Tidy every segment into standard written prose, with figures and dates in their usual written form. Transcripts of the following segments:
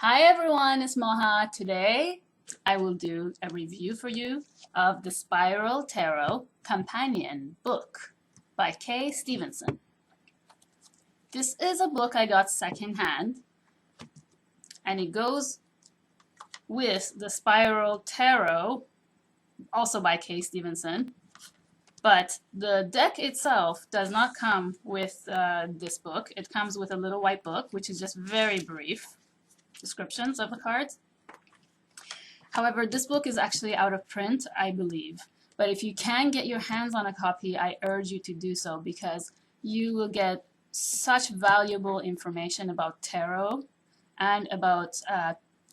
Hi everyone, it's Moha. Today I will do a review for you of the Spiral Tarot Companion book by Kay Stevenson. This is a book I got secondhand, and it goes with the Spiral Tarot, also by Kay Stevenson. But the deck itself does not come with this book. It comes with a little white book, which is just very brief descriptions of the cards. However, this book is actually out of print, I believe. But if you can get your hands on a copy, I urge you to do so because you will get such valuable information about tarot and about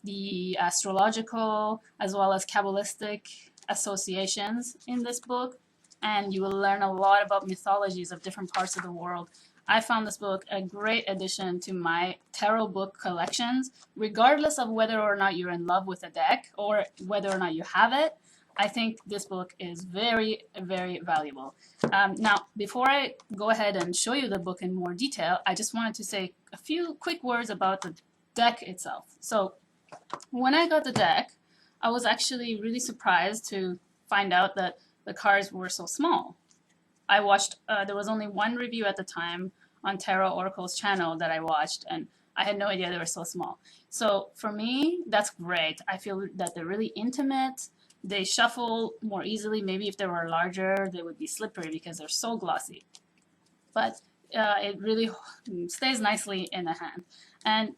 the astrological as well as kabbalistic associations in this book. And you will learn a lot about mythologies of different parts of the world. I found this book a great addition to my tarot book collections, regardless of whether or not you're in love with a deck or whether or not you have it. I think this book is very, very valuable. Now, before I go ahead and show you the book in more detail, I just wanted to say a few quick words about the deck itself. So, when I got the deck, I was actually really surprised to find out that the cards were so small. I watched, there was only one review at the time on Tarot Oracle's channel that I watched, and I had no idea they were so small. So for me, that's great. I feel that they're really intimate. They shuffle more easily. Maybe if they were larger, they would be slippery because they're so glossy. But it really stays nicely in the hand. And,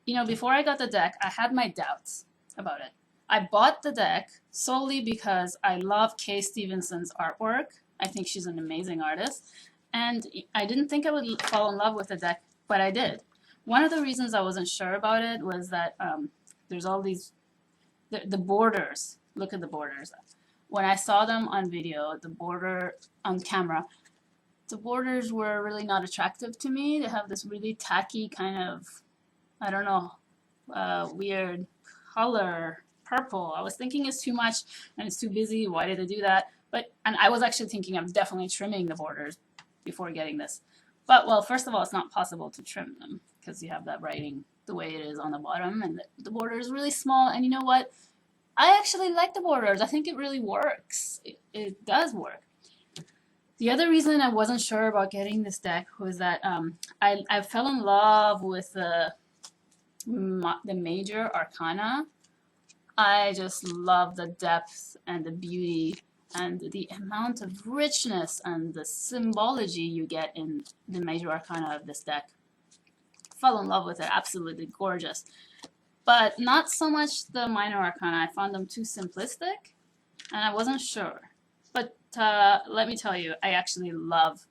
you know, before I got the deck, I had my doubts about it. I bought the deck solely because I love Kay Stevenson's artwork. I think she's an amazing artist. And I didn't think I would fall in love with the deck, but I did. One of the reasons I wasn't sure about it was that there's all these, the borders. Look at the borders. When I saw them on video, the border on camera, the borders were really not attractive to me. They have this really tacky kind of, I don't know, weird color, purple. I was thinking it's too much and it's too busy. Why did they do that? And I was actually thinking of definitely trimming the borders before getting this. But, well, first of all, it's not possible to trim them because you have that writing the way it is on the bottom, and the border is really small. And you know what? I actually like the borders. I think it really works. It does work. The other reason I wasn't sure about getting this deck was that I fell in love with the major arcana. I just love the depth and the beauty and the amount of richness and the symbology you get in the major arcana of this deck. Fell in love with it, absolutely gorgeous. But not so much the minor arcana. I found them too simplistic, and I wasn't sure. But let me tell you, I actually love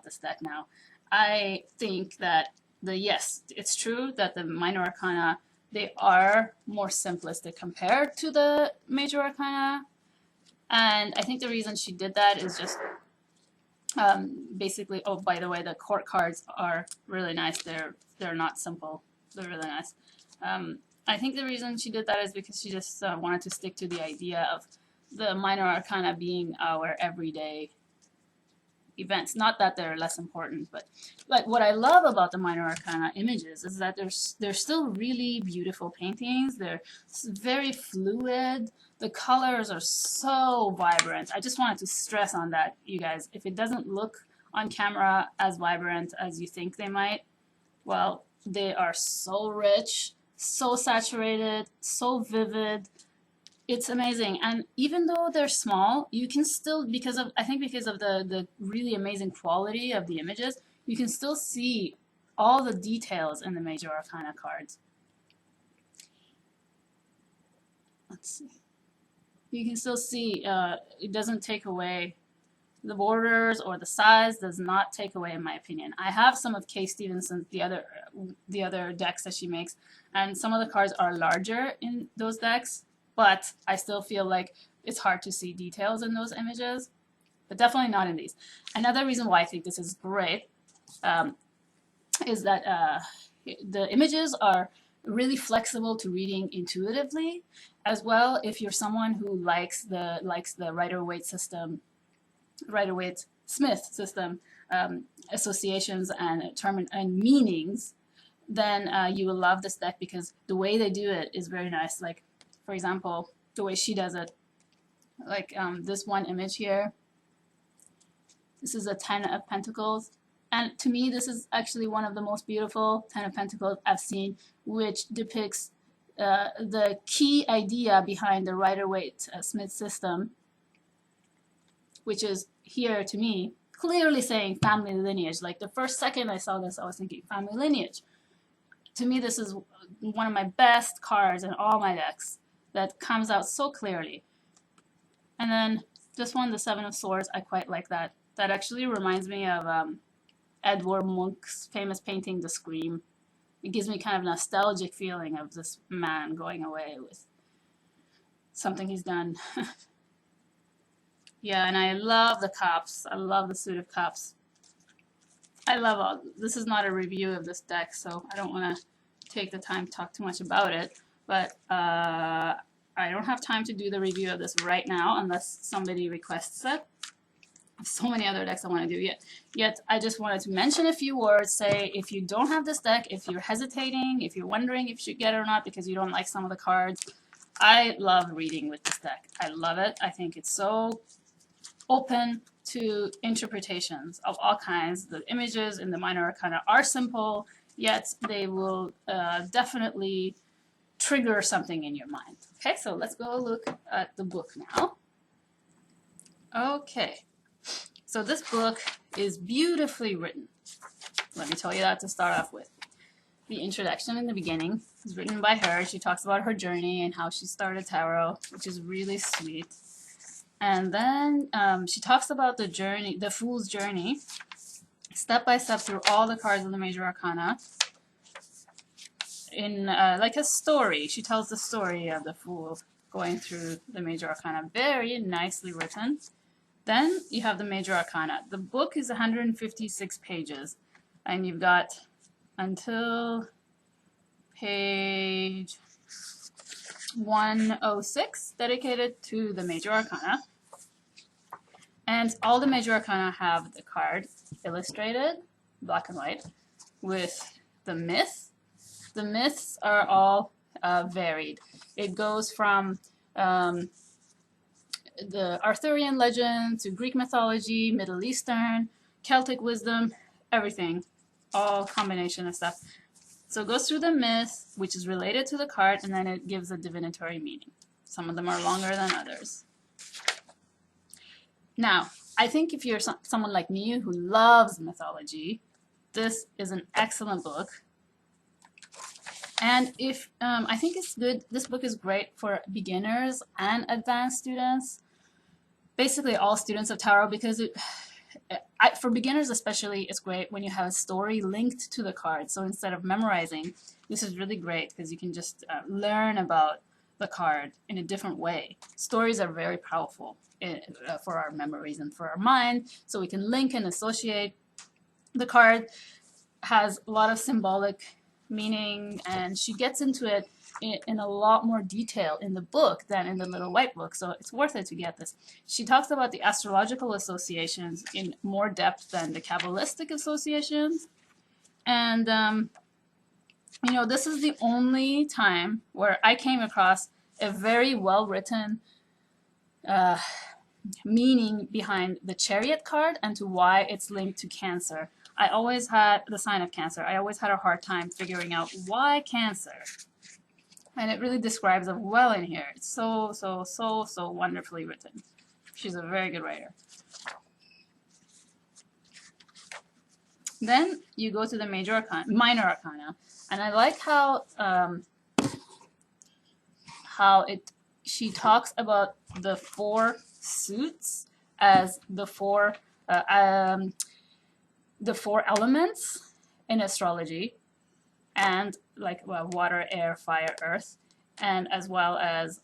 this deck now. I think that yes, it's true that the minor arcana, they are more simplistic compared to the major arcana. And I think the reason she did that is just basically, oh, by the way, the court cards are really nice. They're not simple. They're really nice. I think the reason she did that is because she just wanted to stick to the idea of the minor arcana being our everyday events. Not that they're less important, but what I love about the minor arcana images is that they're still really beautiful paintings. They're very fluid. The colors are so vibrant. I just wanted to stress on that, you guys. If it doesn't look on camera as vibrant as you think they might, well, they are so rich, so saturated, so vivid. It's amazing. And even though they're small, you can still, because of the really amazing quality of the images, you can still see all the details in the major arcana cards. Let's see. You can still see it doesn't take away the borders, or the size does not take away, in my opinion. I have some of Kay Stevenson's, the other decks that she makes, and some of the cards are larger in those decks, but I still feel like it's hard to see details in those images, but definitely not in these. Another reason why I think this is great is that the images are really flexible to reading intuitively, as well if you're someone who likes the Rider-Waite Smith system associations and meanings. then you will love this deck because the way they do it is very nice. Like, for example, the way she does it, like this one image here. This is a 10 of Pentacles. And to me, this is actually one of the most beautiful 10 of Pentacles I've seen, which depicts the key idea behind the Rider-Waite-Smith system, which is here to me, clearly saying family lineage. Like the first second I saw this, I was thinking family lineage. To me, this is one of my best cards in all my decks that comes out so clearly. And then this one, the Seven of Swords, I quite like that. That actually reminds me of Edvard Munch's famous painting, The Scream. It gives me kind of nostalgic feeling of this man going away with something he's done. Yeah, and I love the cups. I love the suit of cups. I love all. This is not a review of this deck, so I don't want to take the time to talk too much about it. But I don't have time to do the review of this right now unless somebody requests it. So many other decks I want to do yet I just wanted to mention a few words. Say if you don't have this deck, if you're hesitating, if you're wondering if you should get it or not because you don't like some of the cards, I love reading with this deck. I love it. I think it's so open to interpretations of all kinds. The images in the Minor Arcana are simple, yet they will definitely trigger something in your mind. Okay, so let's go look at the book now. Okay. So this book is beautifully written. Let me tell you that to start off with. The introduction in the beginning is written by her. She talks about her journey and how she started tarot, which is really sweet. And then she talks about the journey, the Fool's journey, step by step through all the cards of the Major Arcana. In like a story, she tells the story of the Fool going through the Major Arcana. Very nicely written. Then you have the Major Arcana. The book is 156 pages, and you've got until page 106 dedicated to the Major Arcana. And all the Major Arcana have the card illustrated, black and white, with the myth. The myths are all varied. It goes from the Arthurian legend to Greek mythology, Middle Eastern, Celtic wisdom, everything, all combination of stuff. So it goes through the myth, which is related to the card, and then it gives a divinatory meaning. Some of them are longer than others. Now, I think if you're someone like me who loves mythology, this is an excellent book. And if I think it's good, this book is great for beginners and advanced students. Basically all students of tarot, because for beginners especially, it's great when you have a story linked to the card. So instead of memorizing, this is really great because you can just learn about the card in a different way. Stories are very powerful for our memories and for our mind, so we can link and associate. The card has a lot of symbolic meaning, and she gets into it in a lot more detail in the book than in the little white book, so it's worth it to get this. She talks about the astrological associations in more depth than the kabbalistic associations, and you know, this is the only time where I came across a very well-written meaning behind the Chariot card and to why it's linked to Cancer. I always had the sign of Cancer. I always had a hard time figuring out why Cancer. And it really describes it well in here. It's so wonderfully written. She's a very good writer. Then you go to the Minor Arcana, and I like how she talks about the 4 suits as the 4 elements in astrology, and like water, air, fire, earth, and as well as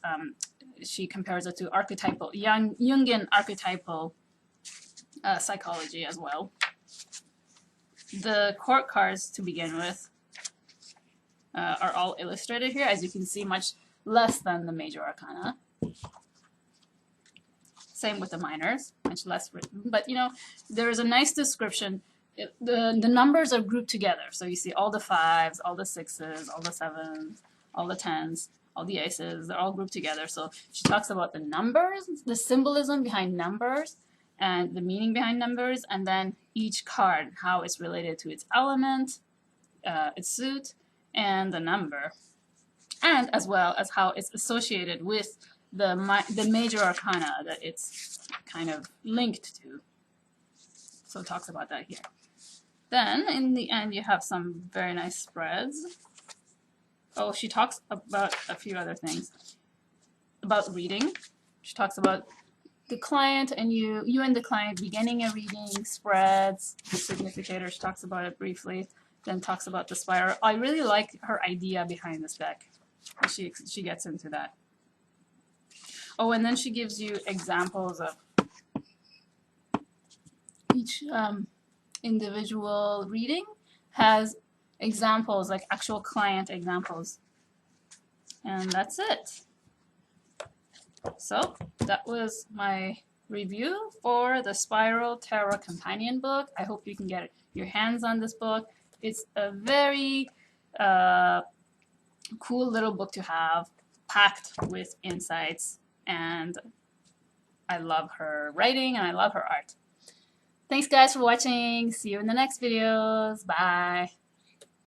she compares it to archetypal Jungian archetypal psychology as well. The court cards to begin with are all illustrated here, as you can see, much less than the Major Arcana. Same with the minors, much less written. But you know, there is a nice description the numbers are grouped together. So you see all the 5s, all the 6s, all the 7s, all the 10s, all the aces, they're all grouped together. So she talks about the numbers, the symbolism behind numbers, and the meaning behind numbers, and then each card, how it's related to its element, its suit, and the number, and as well as how it's associated with the major arcana that it's kind of linked to. So it talks about that here. Then in the end you have some very nice spreads. Oh, she talks about a few other things. About reading. She talks about the client and you and the client beginning a reading, spreads, the significator. She talks about it briefly, then talks about the spiral. I really like her idea behind this deck. She gets into that. Oh, and then she gives you examples of each individual reading has examples, like actual client examples. And that's it. So that was my review for the Spiral Tarot Companion book. I hope you can get your hands on this book. It's a very cool little book to have, packed with insights, and I love her writing and I love her art. Thanks guys for watching. See you in the next videos. Bye.